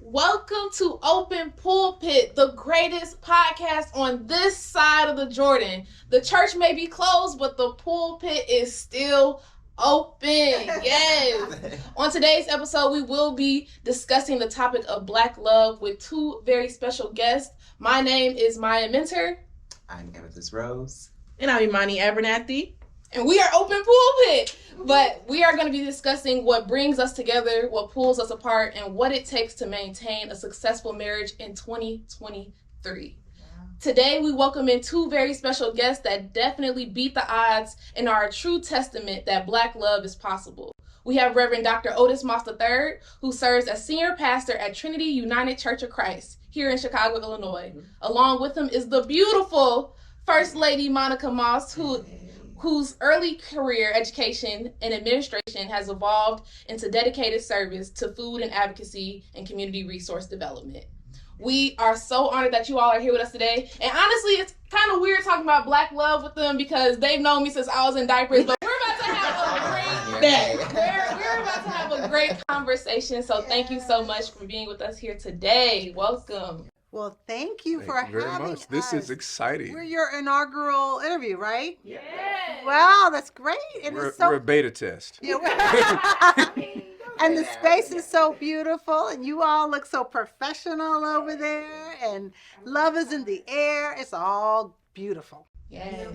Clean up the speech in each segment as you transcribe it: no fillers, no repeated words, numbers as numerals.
Welcome to Openpulpit, the greatest podcast on this side of the Jordan. The church may be closed, but the pulpit is still open. Yes. On today's episode, we will be discussing the topic of Black love with two very special guests. My name is Maya Minter. I'm Amethyst Rose. And I'm Imani Abernathy. And we are Open Pulpit. But we are going to be discussing what brings us together, what pulls us apart, and what it takes to maintain a successful marriage in 2023. Today, we welcome in two very special guests that definitely beat the odds and are a true testament that Black love is possible. We have Reverend Dr. Otis Moss III, who serves as senior pastor at Trinity United Church of Christ here in Chicago, Illinois. Along with him is the beautiful First Lady Monica Moss, whose early career education and administration has evolved into dedicated service to food and advocacy and community resource development. We are so honored that you all are here with us today. And honestly, it's kind of weird talking about Black love with them because they've known me since I was in diapers, but we're about to have a great conversation. So thank you so much for being with us here today. Welcome. Well, thank you for very having much. us. This is exciting. We're your inaugural interview, right? Yes. Wow, that's great. And We're, it's so we're a beta test. Yeah, and the space is so beautiful, and you all look so professional over there, and love is in the air. It's all beautiful. Yes.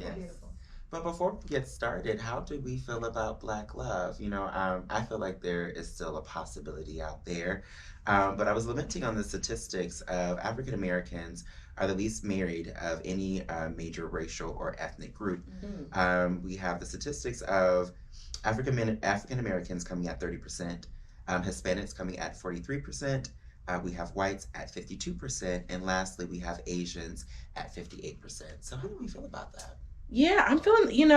But before we get started, how do we feel about Black love? I feel like there is still a possibility out there. But I was lamenting on the statistics of African Americans are the least married of any major racial or ethnic group. Mm-hmm. We have the statistics of African Americans coming at 30%, Hispanics coming at 43%, we have whites at 52%, and lastly, we have Asians at 58%. So how do we feel about that? Yeah, I'm feeling,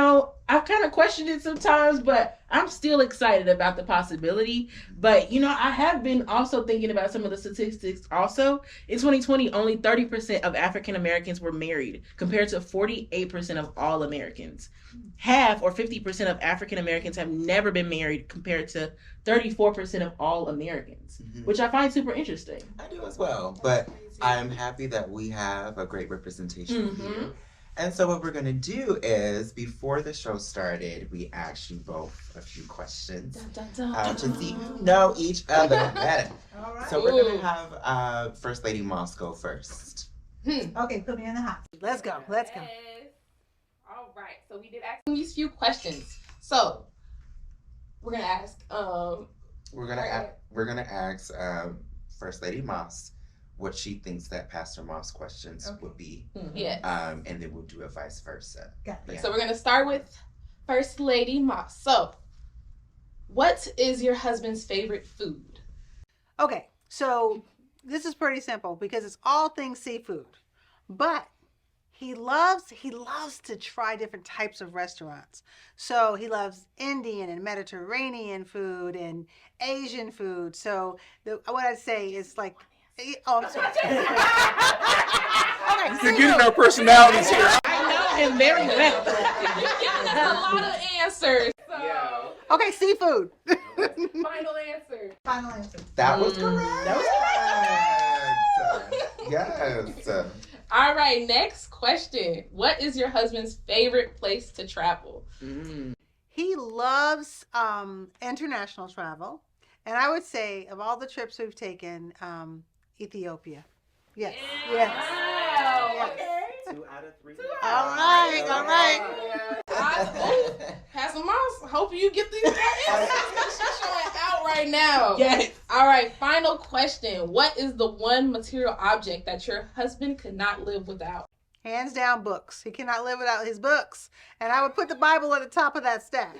I've kind of questioned it sometimes, but I'm still excited about the possibility. But, I have been also thinking about some of the statistics also. In 2020, only 30% of African Americans were married, compared to 48% of all Americans. Half, or 50% of African Americans have never been married, compared to 34% of all Americans, which I find super interesting. I do as well, but I'm happy that we have a great representation here. And so what we're going to do is, before the show started, we asked you both a few questions to see who know each other better. All right. So we're going to have First Lady Moss go first. Okay, put me in the hot seat. Let's go. Let's go. All right. So we did ask these few questions. So we're gonna ask. We're gonna ask First Lady Moss what she thinks that Pastor Moss questions would be. Yes. And then we'll do it vice versa. Got it. Yeah. So we're gonna start with First Lady Moss. So, what is your husband's favorite food? Okay, so this is pretty simple because it's all things seafood, but he loves to try different types of restaurants. So he loves Indian and Mediterranean food and Asian food. So what I'd say is like, oh, I'm sorry. Okay, You're getting our personalities here. I know him very well. You're giving us a lot of answers. So, Okay, seafood. final answer. Final answer. That was correct. That was Yes. All right. Next question. What is your husband's favorite place to travel? He loves international travel. And I would say, of all the trips we've taken, Ethiopia. Yes. Yes. Wow. Okay. 2 out of 3. All right. Pastor Moss, hope you get these answers. She's showing out right now. Yes. All right, final question. What is the one material object that your husband could not live without? Hands down, books. He cannot live without his books. And I would put the Bible at the top of that stack.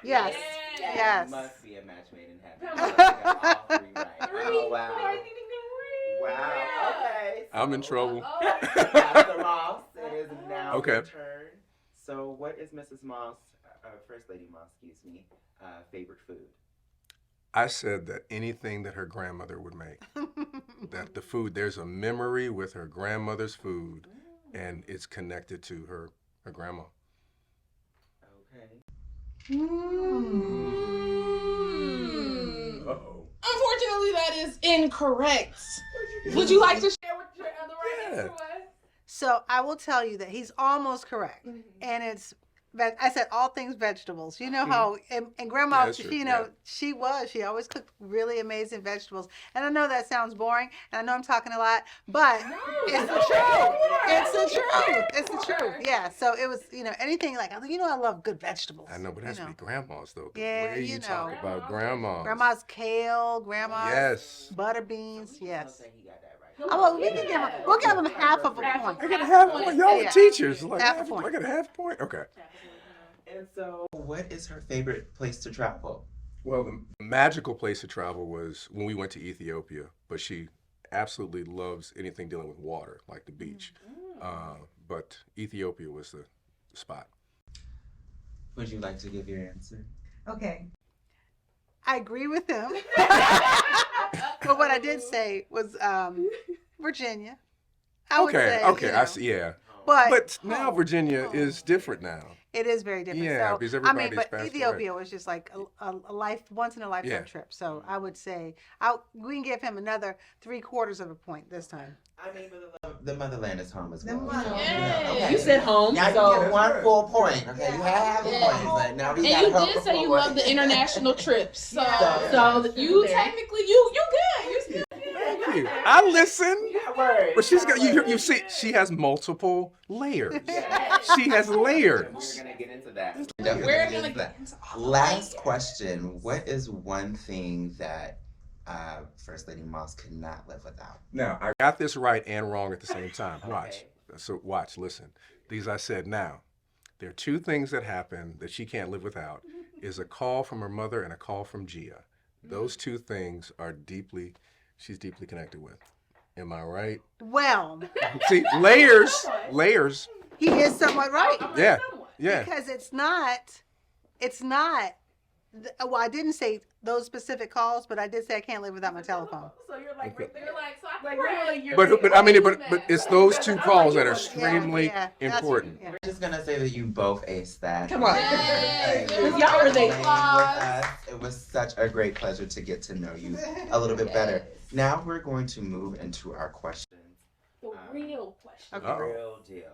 Yes. Yes. Must be a match made in heaven. You got all 3 right. Oh, wow. Wow. Okay. I'm in trouble. Pastor Moss, it is now Okay. your turn. So what is Mrs. Moss, First Lady Moss, favorite food? I said that anything that her grandmother would make, that the food, there's a memory with her grandmother's food, and it's connected to her grandma. Okay. Uh-oh. unfortunately, that is incorrect. Would you like to share what your other right answer was? So I will tell you that he's almost correct, and it's. I said all things vegetables. You know how, and Grandma, she always cooked really amazing vegetables. And I know that sounds boring, and I know I'm talking a lot, but it's the truth. It's the truth. It's the truth. Yeah. So it was, anything like, I love good vegetables. I know, but it has to be grandma's though. The Yeah, way you talk about grandma's. Grandma's kale, grandma's butter beans. Yes. Well, we'll give him half of a point. I got a half point. Y'all are teachers. Like half a point. I got a half point. Okay. And so, what is her favorite place to travel? Well, the magical place to travel was when we went to Ethiopia, but she absolutely loves anything dealing with water, like the beach. But Ethiopia was the spot. Would you like to give your answer? Okay. I agree with him. But what I did say was Virginia. I would say, I see. Yeah. But now Virginia is different now. It is very different. Yeah, so, because everybody's but passed Ethiopia away. was just like a once in a lifetime trip. So I would say we can give him another 3/4 of a point this time. I mean, but the motherland is home as well. Okay. You said home. Now you get 1 full point. Okay, you have a point, but now we got And you did say you love the international trips. So you technically you good. You still Thank you. I listen. But she's got you see she has multiple layers. She has layers. We're gonna get into that. We're gonna get into that. Last question. What is one thing that First Lady Moss could not live without? Now, I got this right and wrong at the same time. Watch. So watch, listen. These I said now. There are 2 things that happen that she can't live without. Is a call from her mother and a call from Gia. Those 2 things are she's deeply connected with. Am I right? Well, See, layers. he is somewhat right. Yeah. Because it's not. Well, I didn't say those specific calls, but I did say I can't live without my telephone. So you're like, Okay. you're like, so I really, But I mean, but it's those 2 calls that are extremely important. We're just gonna say that you both aced that. Come on. Y'all were Playing with us. It was such a great pleasure to get to know you a little bit better. Now we're going to move into our questions. The real question. The real deal.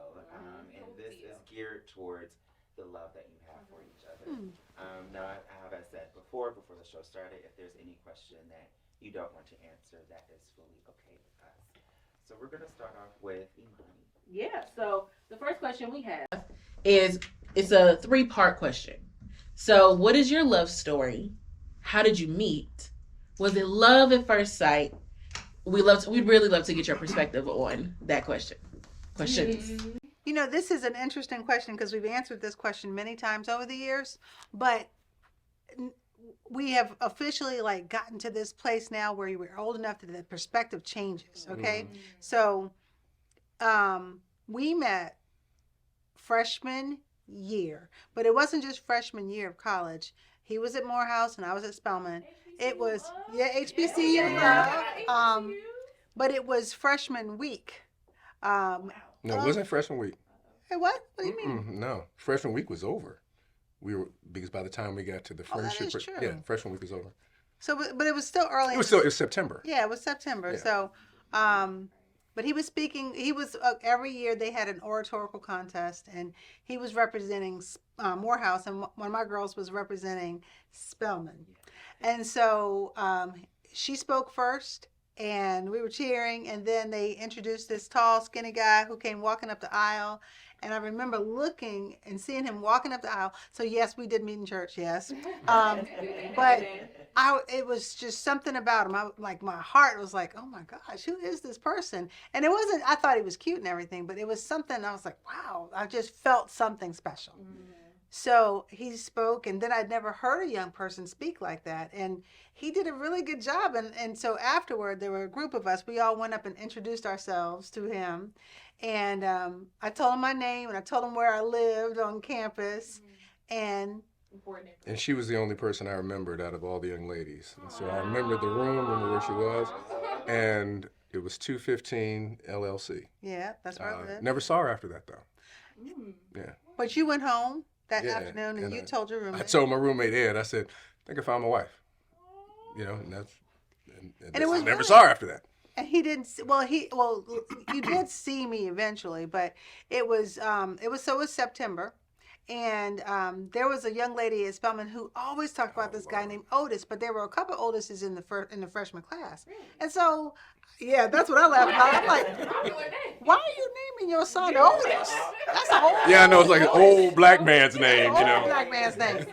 And this is geared towards the love that you have for each other. Now, as I said before the show started, if there's any question that you don't want to answer, that is fully okay with us. So we're going to start off with Imani. Yeah, so the first question we have is, it's a 3-part question. So what is your love story? How did you meet? Was it love at first sight? We'd really love to get your perspective on that questions. This is an interesting question because we've answered this question many times over the years, but we have officially gotten to this place now where we're old enough that the perspective changes. Okay. So, we met freshman year, but it wasn't just freshman year of college. He was at Morehouse and I was at Spelman. It was HBCU. But it was freshman week. No, it wasn't freshman week. Hey, what? What do you mean? No, freshman week was over. Because by the time we got to the friendship, that is true. freshman week was over. So, but it was still early. It was September. Yeah, it was September. Yeah. So, but he was speaking. He was every year they had an oratorical contest, and he was representing Morehouse, and one of my girls was representing Spelman, and so she spoke first. And we were cheering, and then they introduced this tall, skinny guy who came walking up the aisle. And I remember looking and seeing him walking up the aisle. So yes, we did meet in church, yes. But it was just something about him. My heart was like, oh my gosh, who is this person? And it wasn't, I thought he was cute and everything, but it was something, I was like, wow, I just felt something special. So he spoke, and then I'd never heard a young person speak like that. And he did a really good job. And so afterward, there were a group of us. We all went up and introduced ourselves to him. And I told him my name, and I told him where I lived on campus. And she was the only person I remembered out of all the young ladies. And so I remembered the room, remember where she was. And it was 215 LLC. Yeah, that's where I lived. Never saw her after that, though. Yeah. But you went home that afternoon, and you told your roommate. I told my roommate Ed, I said, I think I found my wife. And that's. And it was I never really- saw her after that. And he didn't. You did see me eventually, but it was September, and there was a young lady at Spelman who always talked about this guy named Otis, but there were a couple Otises in the freshman class, and so yeah, that's what I laughed about. I'm like, why are you naming your son Otis? That's an old. Yeah, I know, it's like an old black man's name, Old you know. black man's name.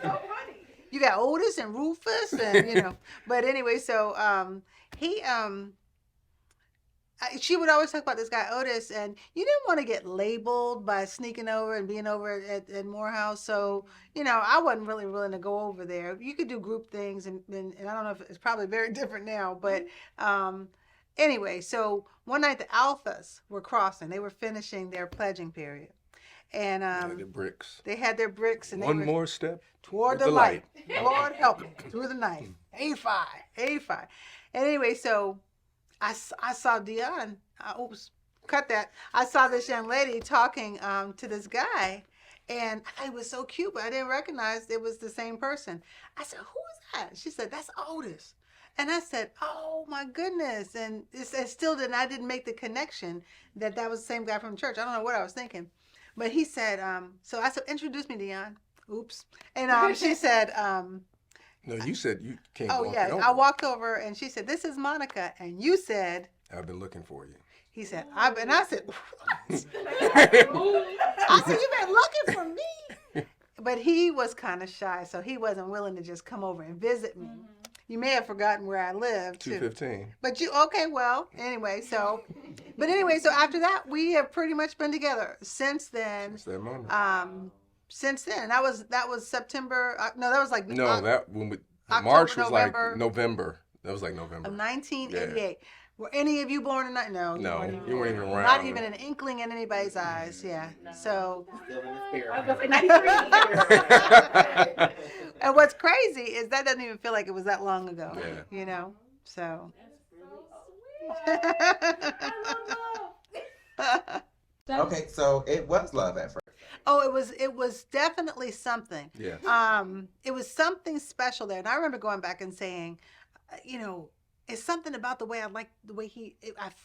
You got Otis and Rufus, and But anyway, so he she would always talk about this guy Otis, and you didn't want to get labeled by sneaking over and being over at Morehouse. So I wasn't really willing to go over there. You could do group things, and I don't know if it's probably very different now, but anyway. So one night the Alphas were crossing; they were finishing their pledging period, and The bricks. they had their bricks, and One they were more step toward with the light. Lord help me through the night. 85. And anyway, so I saw Dion. Oops, cut that. I saw this young lady talking to this guy, and I thought he was so cute, but I didn't recognize it was the same person. I said, "Who is that?" She said, "That's Otis." And I said, "Oh my goodness!" And I didn't make the connection that was the same guy from church. I don't know what I was thinking, but he said, so I said, "Introduce me, Dion." Oops. And she said, No, you said you came "Oh walking yeah." over. I walked over, and she said, "This is Monica," and you said. I've been looking for you. He said, I said, "What?" I said, "You've been looking for me." But he was kind of shy, so he wasn't willing to just come over and visit me. You may have forgotten where I lived, too. 215. But anyway, so after that, we have pretty much been together since then. Since that moment. Since then, that was September. No, that was like No, October, March was November. like November. That was like November. Of 1988. Were any of you born in that? No, No, you weren't even around. Not even an inkling in anybody's eyes. Yeah. So. Still in the spirit. I was gonna say 93. And what's crazy is that doesn't even feel like it was that long ago. Yeah. So. Okay, so it was love at first. Oh, it was definitely something. Yes. It was something special there, and I remember going back and saying, it's something about the way I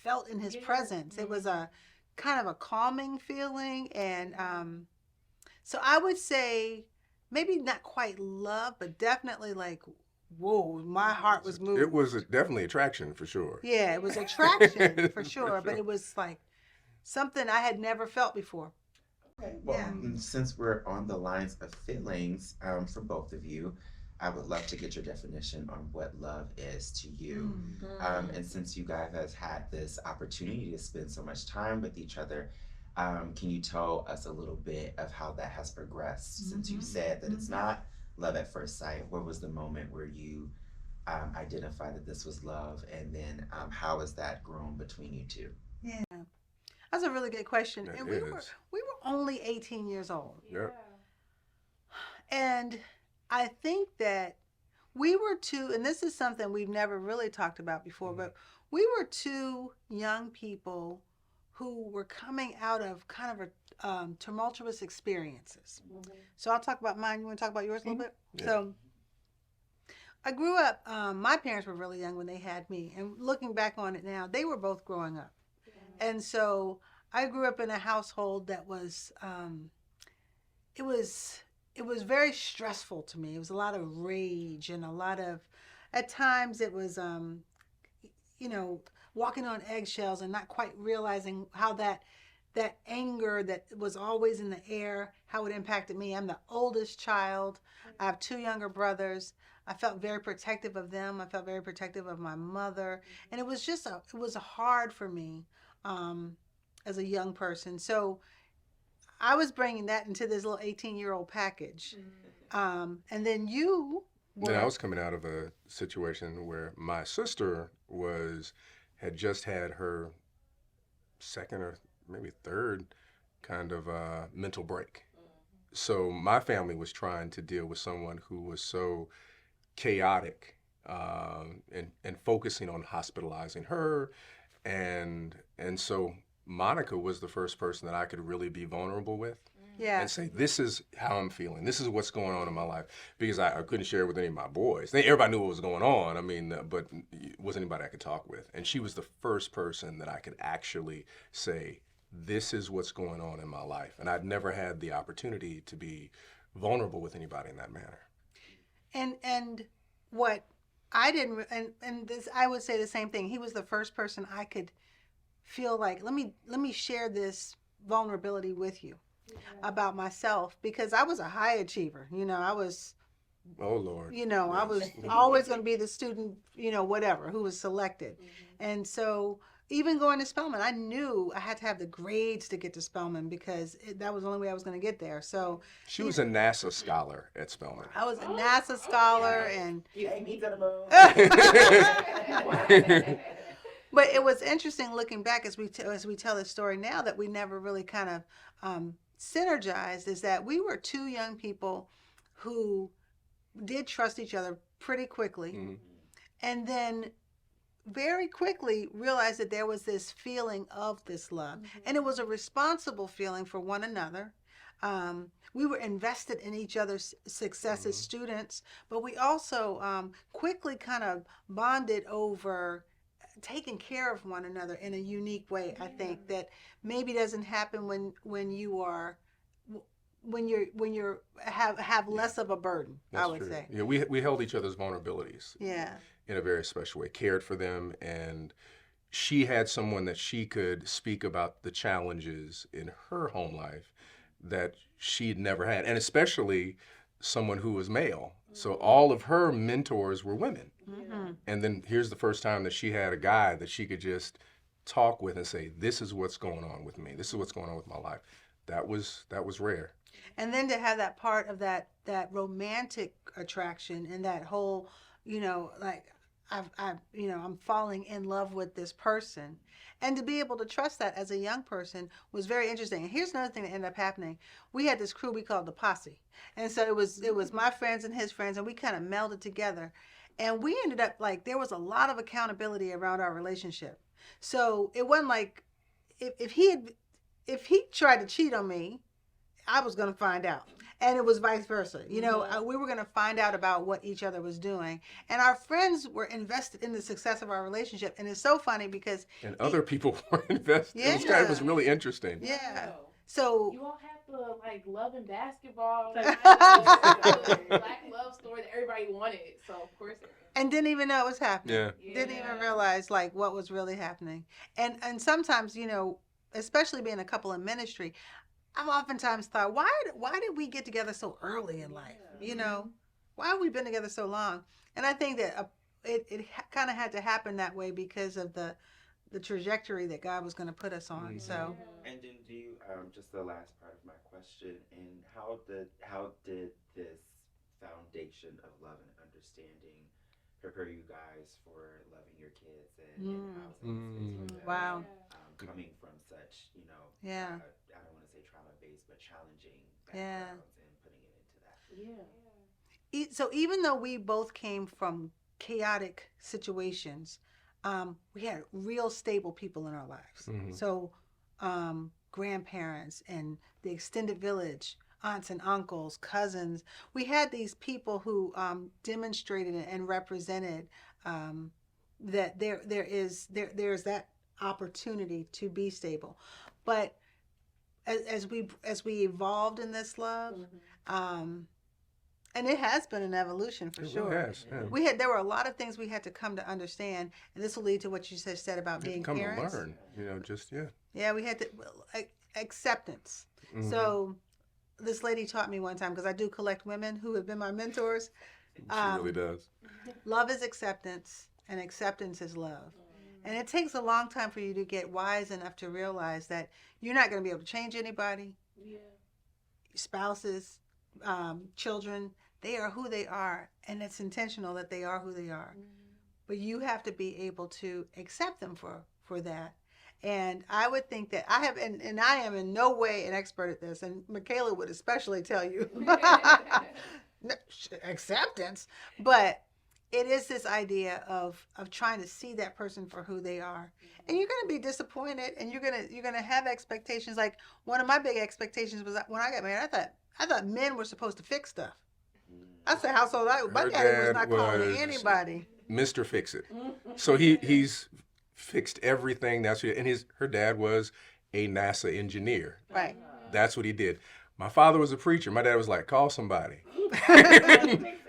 felt in his presence. It was a kind of a calming feeling, and so I would say maybe not quite love, but definitely like, whoa, my heart was moved. It was definitely attraction for sure. Yeah, it was attraction for sure, but it was like something I had never felt before. Okay, well, since we're on the lines of feelings, for both of you, I would love to get your definition on what love is to you. And since you guys have had this opportunity to spend so much time with each other, can you tell us a little bit of how that has progressed? Since you said that it's not love at first sight, what was the moment where you identified that this was love, and then how has that grown between you two? Yeah, that's a really good question. It And is. we were only 18 years old. Yep. And I think that we were two, and this is something we've never really talked about before, but we were two young people who were coming out of kind of tumultuous experiences. So I'll talk about mine. You want to talk about yours a little bit? Yeah. So I grew up, my parents were really young when they had me, and looking back on it now, they were both growing up. And so I grew up in a household that was, it was very stressful to me. It was a lot of rage and a lot of, at times it was, walking on eggshells and not quite realizing how that anger that was always in the air, how it impacted me. I'm the oldest child. I have two younger brothers. I felt very protective of them. I felt very protective of my mother. And it was just it was hard for me as a young person. So I was bringing that into this little 18-year-old package. And then you were... Yeah, I was coming out of a situation where my sister had just had her second or maybe third kind of mental break. So my family was trying to deal with someone who was so chaotic and focusing on hospitalizing her. And so Monica was the first person that I could really be vulnerable with. Yeah. and say, this is how I'm feeling. This is what's going on in my life. Because I couldn't share it with any of my boys. Everybody knew what was going on. I mean, but it wasn't anybody I could talk with. And she was the first person that I could actually say, this is what's going on in my life. And I'd never had the opportunity to be vulnerable with anybody in that manner. And what I didn't, and this, I would say the same thing. He was the first person I could feel like, let me share this vulnerability with you about myself, because I was a high achiever. I was, Oh, Lord. I was always going to be the student, whatever, who was selected. And so even going to Spelman, I knew I had to have the grades to get to Spelman, because that was the only way I was going to get there. So She was a NASA scholar at Spelman. I was a NASA scholar, and You ate me to the moon. but it was interesting looking back as we tell this story now, that we never really kind of synergized, is that we were two young people who did trust each other pretty quickly, and then very quickly realized that there was this feeling of this love, and it was a responsible feeling for one another. We were invested in each other's success as students, but we also quickly kind of bonded over taking care of one another in a unique way. I think that maybe doesn't happen when you're have less of a burden. That's I would true. say. Yeah, we held each other's vulnerabilities. Yeah. In a very special way, cared for them, and she had someone that she could speak about the challenges in her home life that she'd never had, and especially someone who was male. So all of her mentors were women. And then here's the first time that she had a guy that she could just talk with and say, this is what's going on with me. This is what's going on with my life. That was rare. And then to have that part of that romantic attraction, and that whole, like I'm falling in love with this person, and to be able to trust that as a young person was very interesting. And here's another thing that ended up happening. We had this crew we called the Posse, and so it was my friends and his friends, and we kind of melded together, and we ended up like there was a lot of accountability around our relationship. So it wasn't like if he tried to cheat on me, I was going to find out. And it was vice versa. We were going to find out about what each other was doing. And our friends were invested in the success of our relationship. And it's so funny because... And other people were invested. Yeah. It was really interesting. Yeah. So... You all have the love and basketball, black love story that everybody wanted. So of course. And didn't even know it was happening. Yeah. Didn't even realize what was really happening. And sometimes, especially being a couple in ministry, I've oftentimes thought, why did we get together so early in life? Why have we been together so long? And I think that it kind of had to happen that way because of the trajectory that God was going to put us on. So. And then do you just the last part of my question, and how did this foundation of love and understanding prepare you guys for loving your kids and housing space for them? Wow. Coming from such, Yeah. I don't want to say trauma-based, but challenging backgrounds and putting it into that. Yeah. So even though we both came from chaotic situations, we had real stable people in our lives. So grandparents and the extended village, aunts and uncles, cousins. We had these people who demonstrated and represented that there's that opportunity to be stable. But as we evolved in this love, and it has been an evolution for sure. It has, yeah. There were a lot of things we had to come to understand, and this will lead to what you said about being come parents. to learn, Yeah, we had to acceptance. So this lady taught me one time, because I do collect women who have been my mentors. She really does. Love is acceptance, and acceptance is love. And it takes a long time for you to get wise enough to realize that you're not going to be able to change anybody. Yeah. Spouses, children, they are who they are, and it's intentional that they are who they are. But you have to be able to accept them for that. And I would think that I have, and I am in no way an expert at this, and Michaela would especially tell you, acceptance. But it is this idea of trying to see that person for who they are, and you're going to be disappointed, and you're gonna have expectations. Like one of my big expectations was that when I got married, I thought men were supposed to fix stuff. I said household. My Her daddy was dad not calling was anybody. Mr. Fix It. So he's fixed everything. That's what, and her dad was a NASA engineer. Right. That's what he did. My father was a preacher. My dad was like, call somebody.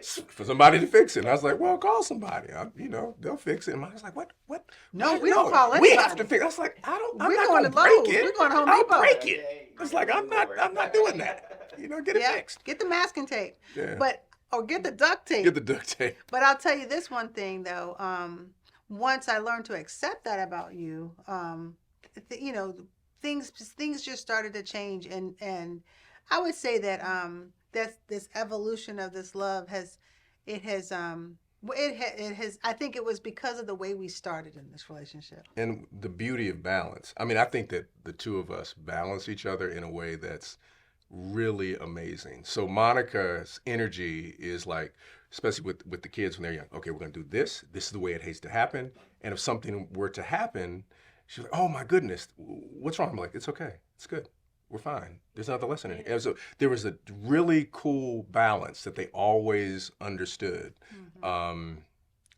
For somebody to fix it. And I was like, well, call somebody. They'll fix it. And I was like, what? No, we don't call anybody. We have to fix it. I was like, I'm We're not going going to to break Lowe's. it. We're going to Home I'll Depot. break it. It's like, I'm not doing that. Get it fixed. Get the masking tape. Yeah. Or get the duct tape. Get the duct tape. But I'll tell you this one thing though. Once I learned to accept that about you, things just started to change, and I would say that this evolution of this love has. I think it was because of the way we started in this relationship. And the beauty of balance. I mean, I think that the two of us balance each other in a way that's really amazing. So Monica's energy is like, especially with the kids when they're young, okay, we're going to do this. This is the way it has to happen. And if something were to happen, she's like, oh my goodness, what's wrong? I'm like, it's okay. It's good. We're fine. There's another lesson in it. And so there was a really cool balance that they always understood. Mm-hmm.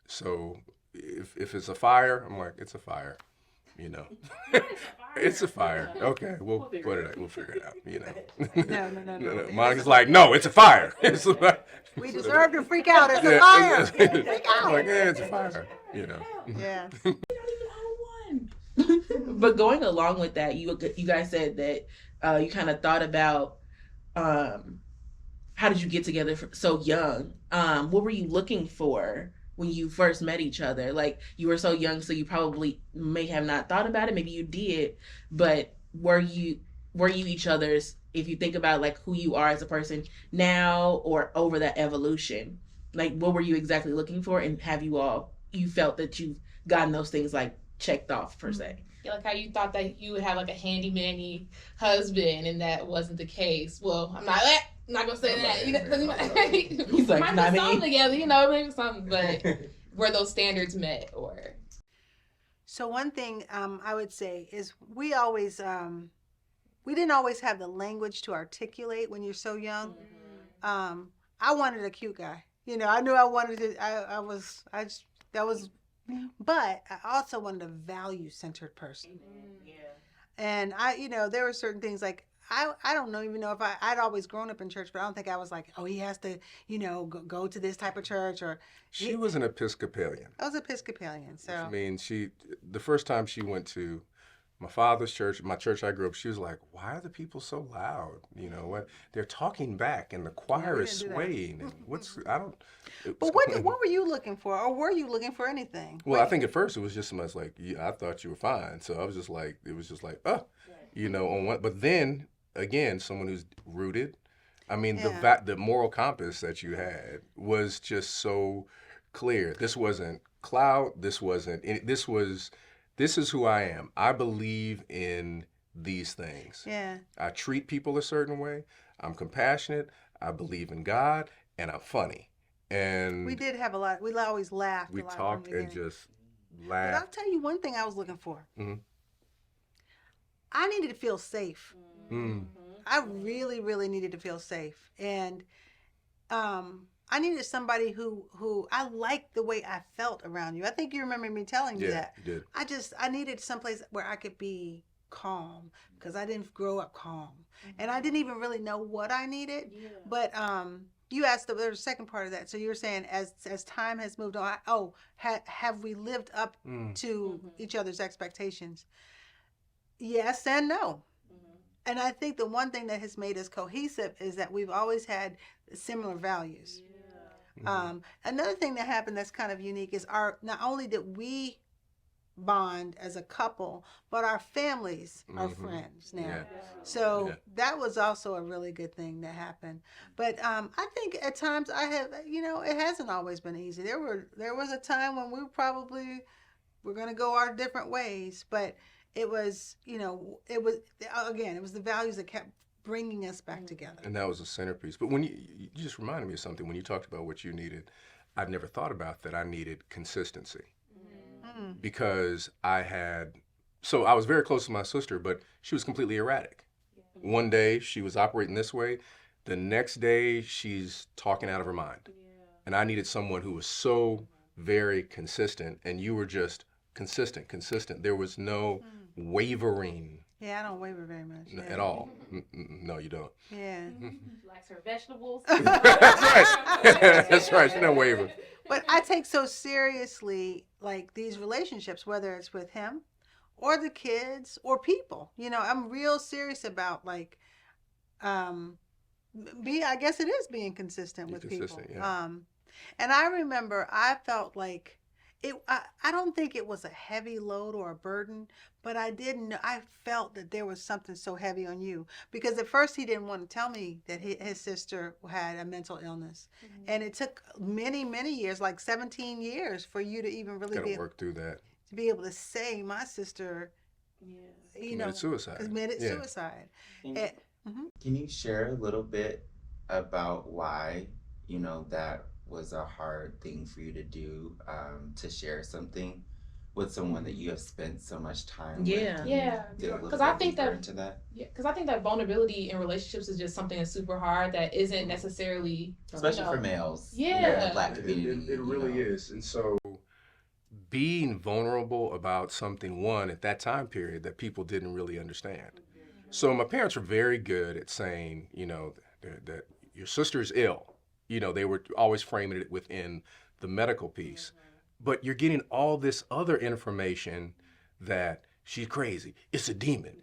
So if it's a fire, I'm like, it's a fire. It's a fire. Okay, we'll put it out. We'll figure it out. No. Monica's like, no, it's a fire. We deserve to freak out. It's a fire. Freak out. I'm like, yeah, it's a fire. Yeah. But going along with that, you guys said that you kind of thought about how did you get together so young? What were you looking for when you first met each other? Like, you were so young, so you probably may have not thought about it. Maybe you did, but were you each other's, if you think about like who you are as a person now or over that evolution? Like, what were you exactly looking for, and have you felt that you've gotten those things like checked off per se? Yeah, like how you thought that you would have like a handyman-y husband, and that wasn't the case. Well, I'm not gonna say that. He's like, might not put me. something together, maybe something. But were those standards met, or? So one thing I would say is we always we didn't always have the language to articulate when you're so young. Mm-hmm. I wanted a cute guy. I knew I wanted to. But I also wanted a value-centered person. Yeah. And there were certain things like I don't even know if I'd always grown up in church, but I don't think I was like, oh, he has to, go to this type of church or. She was an Episcopalian. I was Episcopalian, so. I mean, the first time she went to my father's church, my church I grew up, she was like, why are the people so loud? What? They're talking back and the choir is swaying. And But what were you looking for? Or were you looking for anything? Well, I think at first it was just so much like, I thought you were fine. So I was just like, on what, but then again, someone who's rooted. I mean, the moral compass that you had was just so clear. This wasn't clout. This is who I am. I believe in these things. Yeah. I treat people a certain way. I'm compassionate. I believe in God, and I'm funny. And we did have a lot. We always laughed. We a lot talked and just laughed. But I'll tell you one thing I was looking for. Mm-hmm. I needed to feel safe. Mm-hmm. I really, really needed to feel safe, and I needed somebody who I liked the way I felt around you. I think you remember me telling you that. Yeah, you did. I needed someplace where I could be calm, because I didn't grow up calm. Mm-hmm. And I didn't even really know what I needed. Yeah. But you asked, there was a second part of that. So you were saying as time has moved on, have we lived up to each other's expectations? Yes and no. And I think the one thing that has made us cohesive is that we've always had similar values. Yeah. Another thing that happened that's kind of unique is not only did we bond as a couple, but our families are friends now. Yeah. So that was also a really good thing that happened. But I think at times it hasn't always been easy. There was a time when we probably were going to go our different ways, but it was the values that kept bringing us back together. And that was a centerpiece. But when you just reminded me of something when you talked about what you needed. I'd never thought about that I needed consistency Mm. because I was very close to my sister, but she was completely erratic. One day she was operating this way. The next day she's talking out of her mind. And I needed someone who was so very consistent, and you were just consistent. There was no wavering Yeah, I don't waver very much. Yeah. at all. No, you don't. Yeah. Likes her vegetables. That's right. That's right. She don't waver. But I take so seriously like these relationships, whether it's with him or the kids or people. You know, I'm real serious about like I guess it is being consistent with people. Yeah. And I remember I felt like I don't think it was a heavy load or a burden, but I felt that there was something so heavy on you because at first he didn't want to tell me that his sister had a mental illness. Mm-hmm. And it took many, many years, like 17 years for you to even really work through that. To be able to say my sister, committed suicide. Committed suicide. Can you share a little bit about why, that was a hard thing for you to do, to share something with someone that you have spent so much time with? Yeah. Because I think that vulnerability in relationships is just something that's super hard that isn't necessarily, especially for males. Yeah. In the Black community. It really is. And so being vulnerable about something, one, at that time period that people didn't really understand. So my parents were very good at saying, that your sister's ill. They were always framing it within the medical piece. But you're getting all this other information that she's crazy. It's a demon.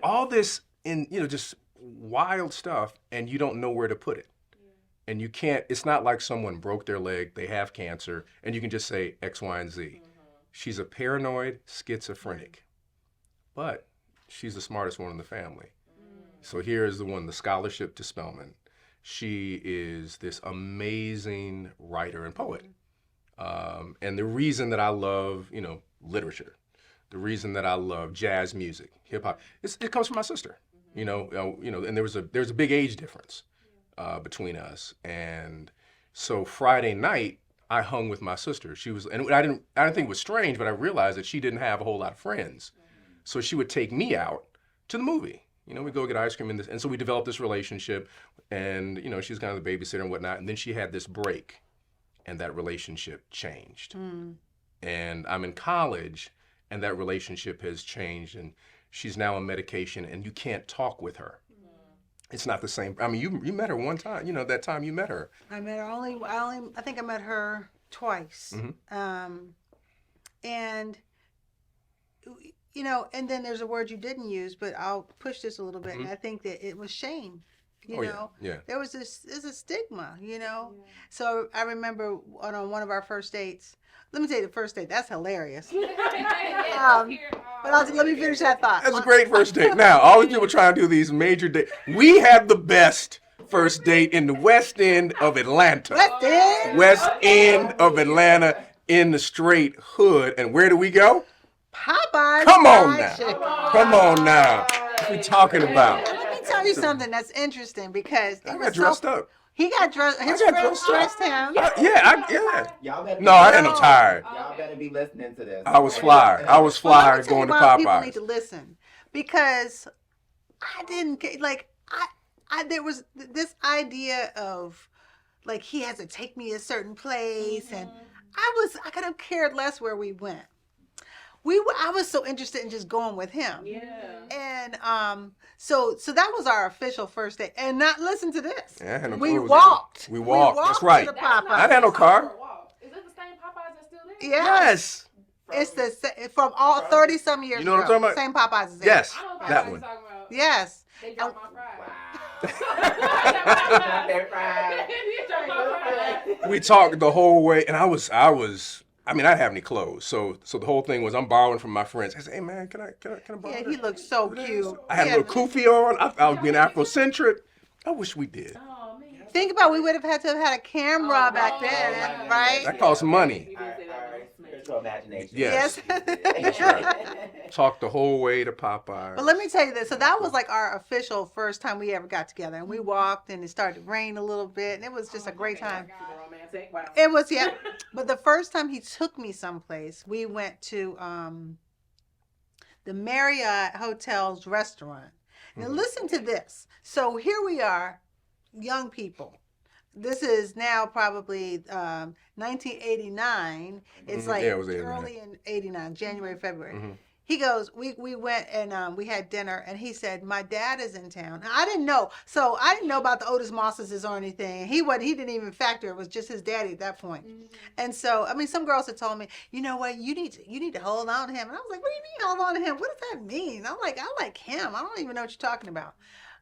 All this just wild stuff, and you don't know where to put it. And you can't, it's not like someone broke their leg, they have cancer, and you can just say X, Y, and Z. She's a paranoid schizophrenic, but she's the smartest one in the family. So here's the scholarship to Spelman. She is this amazing writer and poet. And the reason that I love, literature, the reason that I love jazz music, hip hop, it comes from my sister. And there's a big age difference between us. And so Friday night, I hung with my sister. And I didn't think it was strange, but I realized that she didn't have a whole lot of friends. So she would take me out to the movie. We'd go get ice cream and so we developed this relationship, and she was kind of the babysitter and whatnot. And then she had this break, and that relationship changed. And I'm in college, and that relationship has changed, and she's now on medication, and you can't talk with her. It's not the same. You met her one time. That time you met her. I met her I think I met her twice. Mm-hmm. And and then there's a word you didn't use, but I'll push this a little bit. Mm-hmm. And I think that it was shame. Yeah. There was there's a stigma, Yeah. So I remember on one of our first dates. Let me tell you the first date. That's hilarious. But let me finish that thought. That's a great first date. Now, all these people trying to do these major dates. We had the best first date in the West End of Atlanta. West End of Atlanta, in the straight hood. And where do we go? Popeyes. Come on now. What are we talking about? Let me tell you something that's interesting because I got dressed up. He got dressed. His friends dressed him. Y'all better I had no tired. Y'all better be listening to this. I was flyer going to Popeyes. People need to listen because I didn't there was this idea of like he has to take me a certain place, and I could have cared less where we went. I was so interested in just going with him. Yeah. And so that was our official first date. And listen to this. Yeah, we walked. We walked. That's right. To the Popeyes. I had no car. Is it the same Popeyes that's still there? Yes. It's from all 30 some years ago. You know what I'm talking about? Same Popeyes as there. Yes. I know what That Popeyes one. you're talking about. Yes. They dropped my fries. We talked the whole way, and I didn't have any clothes, so the whole thing was I'm borrowing from my friends. I said, "Hey man, can I borrow?" Yeah, he looked so cute. I had a little kufi on. I was being Afrocentric. I wish we did. Oh, man. Think about we would have had to have had a camera back then, right? That costs money. Spiritual imagination. Yes. That's right. Talked the whole way to Popeyes. But let me tell you this. So that was like our official first time we ever got together. And we walked and it started to rain a little bit. And it was just a great time. say, wow. It was, yeah. But the first time he took me someplace, we went to the Marriott Hotel's restaurant. Now listen to this. So here we are, young people. This is now probably 1989. It's like Yeah, it was 89. early in 89, January, February. Mhm. He goes, we went and we had dinner, and he said, my dad is in town. Now, I didn't know. So I didn't know about the Otis Mosses or anything. He didn't even factor. It was just his daddy at that point. And so, I mean, some girls had told me, you know what, you need to hold on to him. And I was like, what do you mean hold on to him? What does that mean? I'm like, I like him. I don't even know what you're talking about.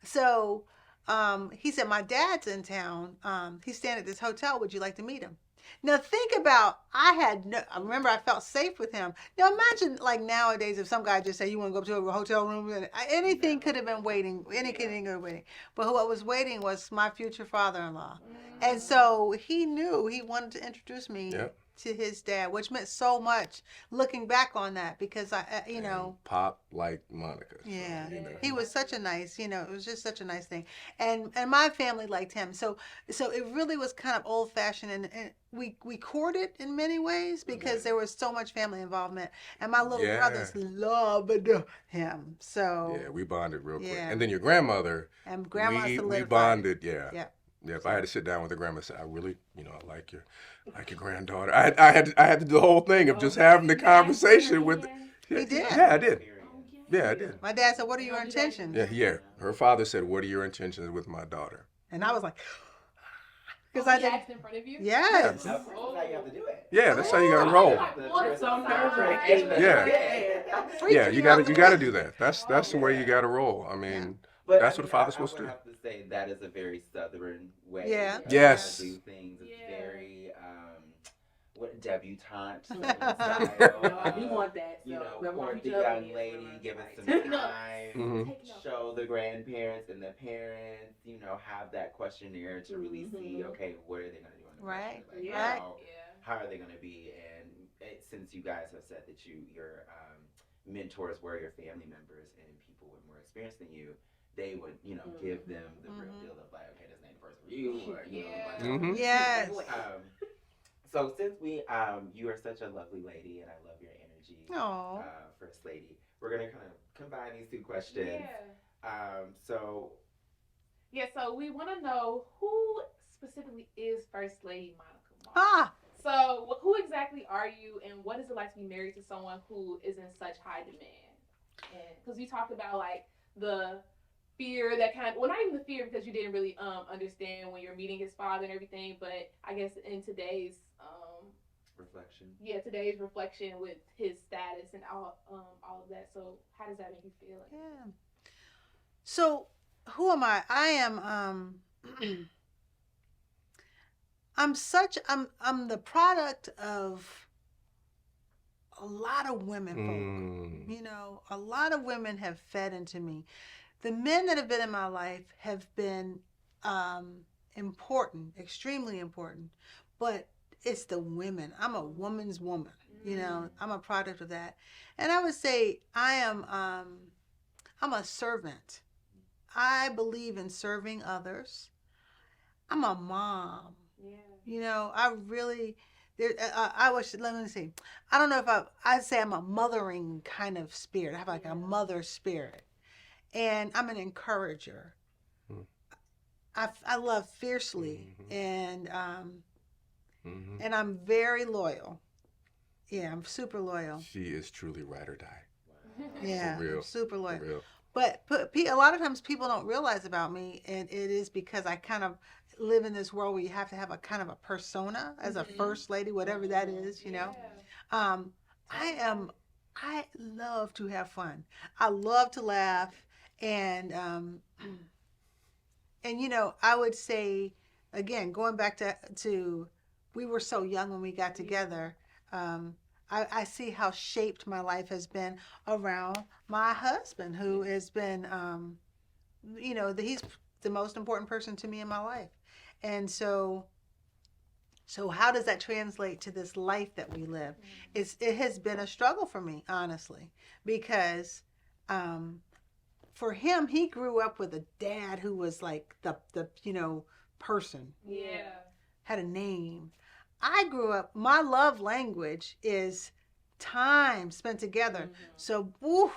So he said, my dad's in town. He's staying at this hotel. Would you like to meet him? Now think about, I remember I felt safe with him. Now imagine like nowadays if some guy just said, you want to go up to a hotel room? Anything could have been waiting. Anything could have been waiting. But what was waiting was my future father-in-law. And so he knew he wanted to introduce me to his dad, which meant so much looking back on that because you know. Pop like Monica. Yeah. So, you know. He was such a nice, it was just such a nice thing. And my family liked him. So it really was kind of old fashioned and we courted in many ways because there was so much family involvement. And my little brothers loved him. So yeah, we bonded real quick. Yeah. And then your grandmother, and grandma we solidified. bonded, yeah. Yeah. Yeah, if I had to sit down with the grandma and say, I really, I like your granddaughter. I had to do the whole thing of just having the conversation with. He did. Yeah, I did. Yeah, I did. My dad said, what are your intentions? Yeah. Her father said, what are your intentions with my daughter? And I was like, because I asked in front of you. Yes. That's how you have to do it. Yeah, that's how you gotta roll. Yeah, you gotta do that. That's the way you gotta roll. I mean, But that's what a father's supposed to I do. would have to say that is a very Southern way. Yeah. of Yes. how to do things. It's Yeah. very debutante You style. want that. You So know, court the young lady, give it some time, Mhm. show the grandparents and the parents, have that questionnaire to really see, okay, what are they going to do on the Right. question? Like, Right. how are they going to be? And since you guys have said that your mentors were your family members and people with more experience than you, they would, give them the real deal of like, okay, this ain't the person for you, or Mhm. Yes. So since you are such a lovely lady, and I love your energy, Oh. First Lady, we're gonna kind of combine these two questions. So we want to know who specifically is First Lady Monica Moss. Ah. So who exactly are you, and what is it like to be married to someone who is in such high demand? And because you talked about like the fear that not even the fear because you didn't really understand when you're meeting his father and everything, but I guess in today's today's reflection with his status and all of that. So how does that make you feel? Yeah. So who am I? I am I'm the product of a lot of women folk. A lot of women have fed into me. The men that have been in my life have been important, extremely important, but it's the women. I'm a woman's woman, I'm a product of that. And I would say I'm a servant. I believe in serving others. I'm a mom. I really, let me see. I don't know if I'd say I'm a mothering kind of spirit. I have like a mother spirit. And I'm an encourager. I love fiercely, and I'm very loyal. Yeah, I'm super loyal. She is truly ride or die. Yeah, For real. I'm super loyal. For real. But a lot of times people don't realize about me, and it is because I kind of live in this world where you have to have a kind of a persona as a first lady, whatever that is, I love to have fun. I love to laugh, and I would say, again, going back to we were so young when we got together. I see how shaped my life has been around my husband, who has been, he's the most important person to me in my life. And so how does that translate to this life that we live? It has been a struggle for me, honestly, because for him, he grew up with a dad who was like the person. Yeah. had a name. I grew up, my love language is time spent together. So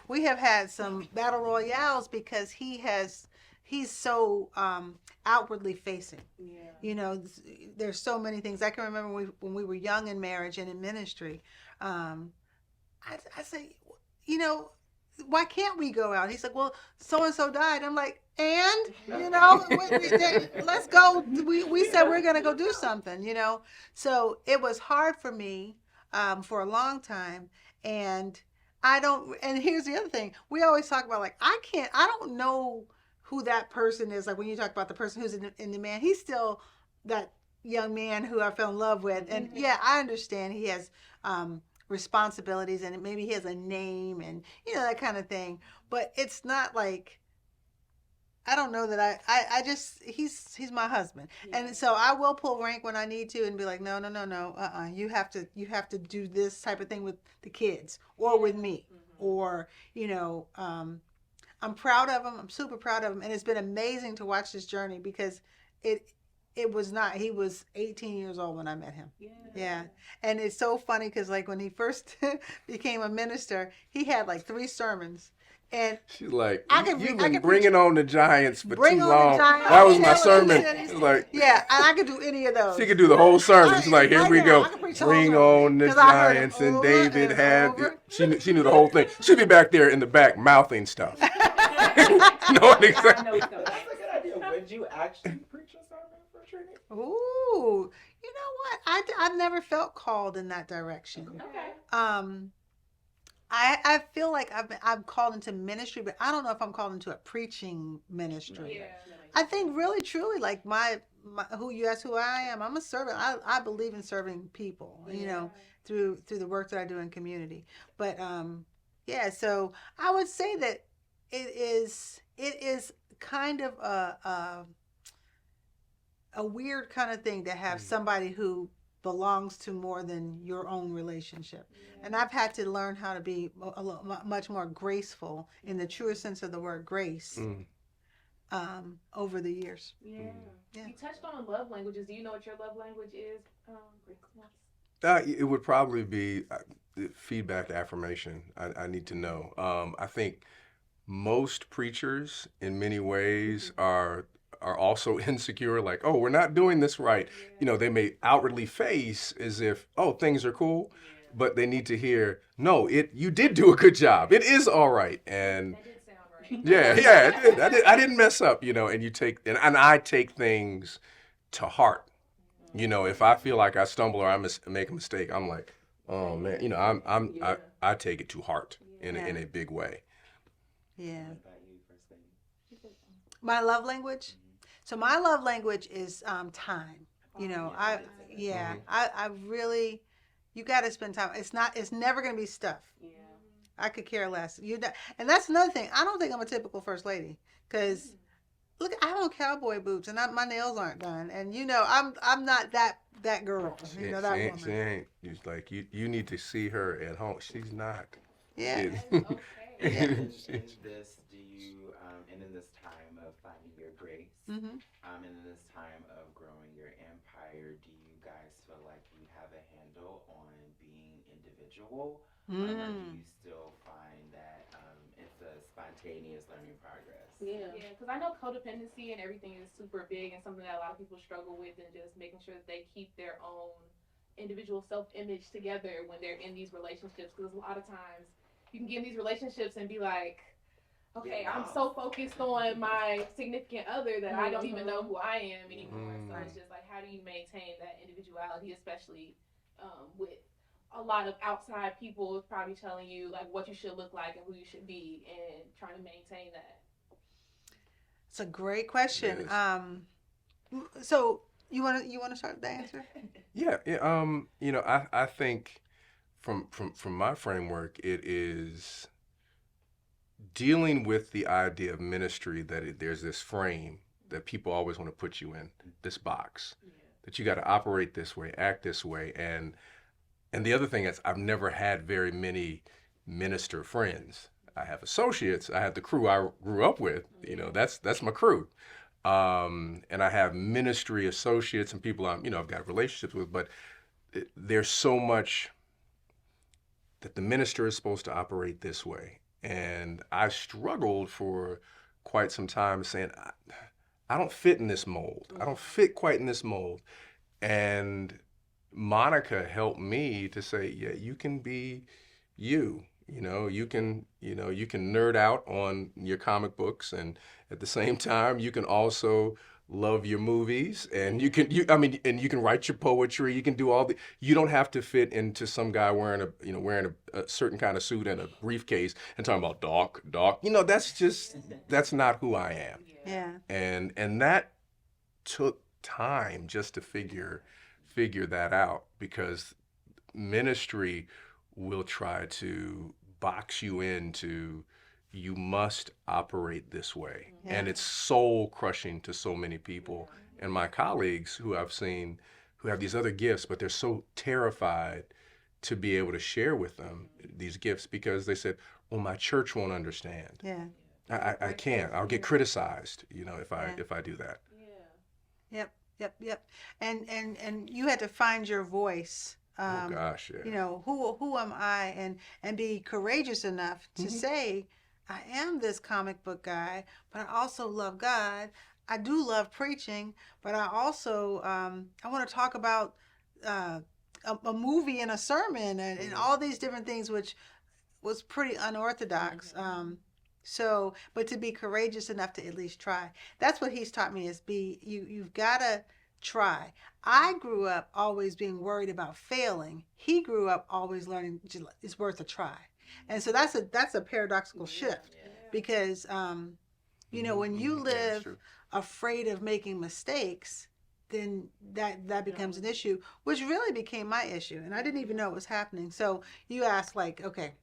we have had some battle royales because he's so outwardly facing. You know, there's so many things. I can remember when we were young in marriage and in ministry. I say, you know, why can't we go out? He's like, well, so and so died. I'm like, and you know, let's go. We said we're gonna go do something, you know. So it was hard for me for a long time, and I don't. And here's the other thing: we always talk about like I don't know who that person is. Like when you talk about the person who's in demand, he's still that young man who I fell in love with, and yeah, I understand he has responsibilities and maybe he has a name and you know that kind of thing, but it's not like I don't know that I just he's my husband, and so I will pull rank when I need to and be like no you have to do this type of thing with the kids or with me, or you know I'm proud of him. I'm super proud of him, and it's been amazing to watch this journey because it was not. He was 18 years old when I met him. Yeah. And it's so funny because like when he first became a minister, he had like 3 sermons. And she's like, you've I been can bringing on the Giants for Bring too on long. the Giants. That was You my know what sermon. she said? It's like, yeah, and I could do any of those. she could do the whole sermon. She's like, here Right we now, go. I can preach the Bring whole on the sermon, 'cause I heard it Giants. And over David and had, over. she knew the whole thing. She'd be back there in the back mouthing stuff. Knowing exactly. That's a good idea. Would you actually preach a sermon for Trinity? Ooh, you know what? I've never felt called in that direction. Okay. I feel like I'm called into ministry, but I don't know if I'm called into a preaching ministry. Yeah. I think really truly like my who you ask who I am. I'm a servant. I believe in serving people. You know, through the work that I do in community. But yeah, so I would say that it is kind of a weird kind of thing to have somebody who belongs to more than your own relationship. And I've had to learn how to be much more graceful in the truest sense of the word grace over the years. Yeah. Yeah. You touched on love languages. Do you know what your love language is? It would probably be feedback, affirmation. I need to know. I think most preachers in many ways are also insecure, like, oh, we're not doing this right. You know, they may outwardly face as if, oh, things are cool, but they need to hear, no, you did do a good job. It is all right. And That did sound right. yeah, I didn't mess up, you know, and and I take things to heart. You know, if I feel like I stumble or I make a mistake, I'm like, oh man, you know, I take it to heart in a big way. Yeah. What about you, First Lady? My love language. So my love language is time. You know, I really, you got to spend time. It's never going to be stuff. Yeah. I could care less. And that's another thing. I don't think I'm a typical first lady because look, I have on cowboy boots and my nails aren't done. And you know, I'm not that girl. You know, that woman. She ain't. It's like you need to see her at home. She's not. Yeah. Okay. In this, do you, and in this time of finding your grace, Mm-hmm. and in this time of growing your empire, do you guys feel like you have a handle on being individual, or do you still find that it's a spontaneous learning progress? Yeah, because I know codependency and everything is super big and something that a lot of people struggle with, and just making sure that they keep their own individual self-image together when they're in these relationships. Because a lot of times you can get in these relationships and be like, okay, I'm so focused on my significant other that I don't even know who I am anymore. So it's just like, how do you maintain that individuality, especially with a lot of outside people probably telling you like what you should look like and who you should be, and trying to maintain that. It's a great question. So you want to start the answer? Yeah. You know, I think from my framework, it is dealing with the idea of ministry that there's this frame that people always want to put you in, this box, that you got to operate this way, act this way, and the other thing is I've never had very many minister friends. I have associates. I have the crew I grew up with. You know, that's my crew. And I have ministry associates and people I've got relationships with, but there's so much that the minister is supposed to operate this way. And I struggled for quite some time saying, I don't fit in this mold. I don't fit quite in this mold. And Monica helped me to say, yeah, you can be you. You can nerd out on your comic books, and at the same time, you can also love your movies, and and you can write your poetry. You can do you don't have to fit into some guy wearing a certain kind of suit and a briefcase and talking about doc. That's not who I am. Yeah. And that took time just to figure that out, because ministry will try to box you into, you must operate this way. Yeah. And it's soul crushing to so many people. And my colleagues who I've seen who have these other gifts, but they're so terrified to be able to share with them these gifts, because they said, well, my church won't understand. Yeah. I can't. I'll get criticized, if I do that. Yep. And you had to find your voice. Oh gosh, yeah. Who am I, and be courageous enough to say, I am this comic book guy, but I also love God. I do love preaching, but I also I want to talk about a movie and a sermon and all these different things, which was pretty unorthodox. But to be courageous enough to at least try. That's what he's taught me, is you've got to try. I grew up always being worried about failing. He grew up always learning it's worth a try. And so that's a paradoxical shift, because when you live afraid of making mistakes, then that becomes an issue, which really became my issue, and I didn't even know it was happening. So you ask, like, okay,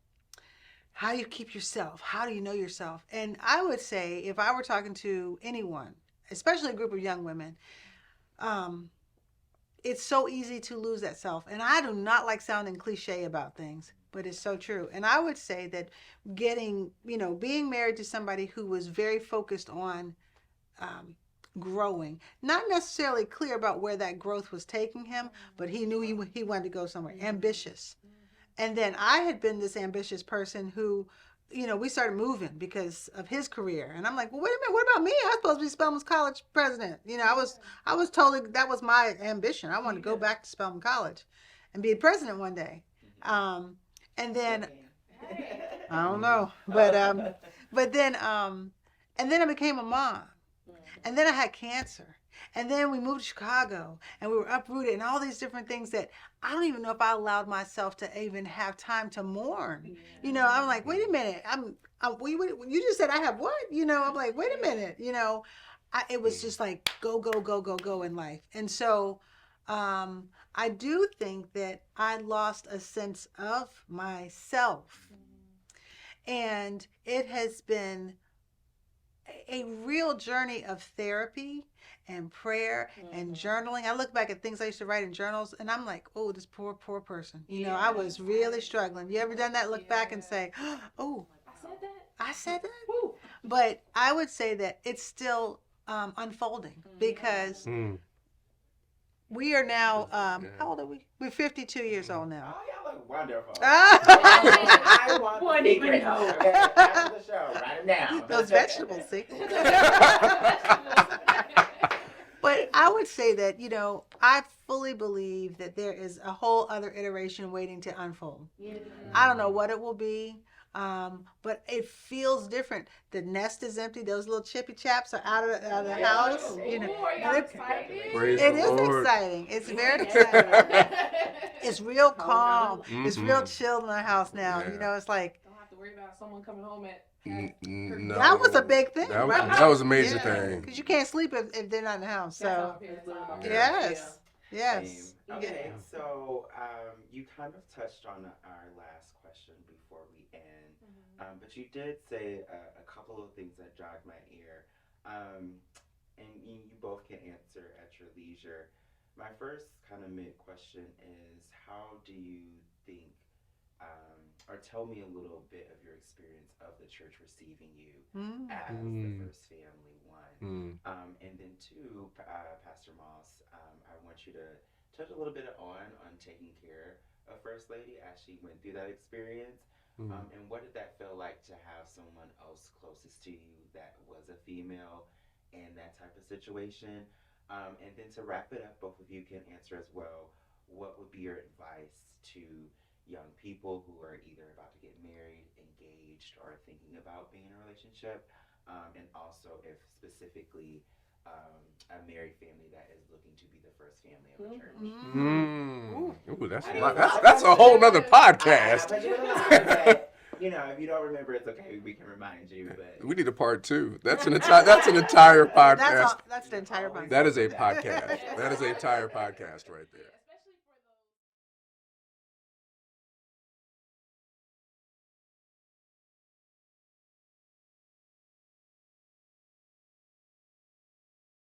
how do you keep yourself? How do you know yourself? And I would say, if I were talking to anyone, especially a group of young women, it's so easy to lose that self. And I do not like sounding cliche about things, but it's so true. And I would say that being married to somebody who was very focused on growing, not necessarily clear about where that growth was taking him, but he knew he wanted to go somewhere, ambitious. And then I had been this ambitious person who, we started moving because of his career. And I'm like, well, wait a minute, what about me? I was supposed to be Spelman's College president. I was told that was my ambition. I wanted to go back to Spelman College and be a president one day. And then, I don't know, but then I became a mom. And then I had cancer. And then we moved to Chicago, and we were uprooted, and all these different things that I don't even know if I allowed myself to even have time to mourn. I'm like, wait a minute. You just said I have what? I'm like, wait a minute. It was just like go in life. And so I do think that I lost a sense of myself. And it has been a real journey of therapy and prayer and journaling. I look back at things I used to write in journals, and I'm like, oh, this poor person. I was really struggling. You ever done that? Look back and say, oh, I said that? Woo. But I would say that it's still unfolding, because we are now, how old are we? We're 52 years old now. Oh, y'all look wonderful. I wouldn't even know. Okay, after the show, write them down. Those vegetables, see? But I would say that, I fully believe that there is a whole other iteration waiting to unfold. I don't know what it will be, but it feels different. The nest is empty. Those little chippy chaps are out of the house. It is exciting. It's very exciting. It's real calm. It's real chill in the house now. It's like, Don't have to worry about someone coming home at. No. That was a big thing, right? That was a major thing. Because you can't sleep if they're not in the house. So, yes. Okay, so you kind of touched on our last question before we end, but you did say a couple of things that jogged my ear, and you both can answer at your leisure. My first kind of mid question is, how do you think or tell me a little bit of your experience of the church receiving you as the Mm. first family, one. Mm. And then two, Pastor Moss, I want you to touch a little bit on taking care of First Lady as she went through that experience. Mm. And what did that feel like to have someone else closest to you that was a female in that type of situation? And then to wrap it up, both of you can answer as well. What would be your advice to young people who are either about to get married, engaged, or thinking about being in a relationship? And also, if specifically a married family that is looking to be the first family of the church. Ooh, that's a whole nother podcast. You know, if you don't remember, it's okay. We can remind you. But We need a part 2. That's an entire podcast. That's an entire podcast. That is a podcast. That is an entire podcast right there.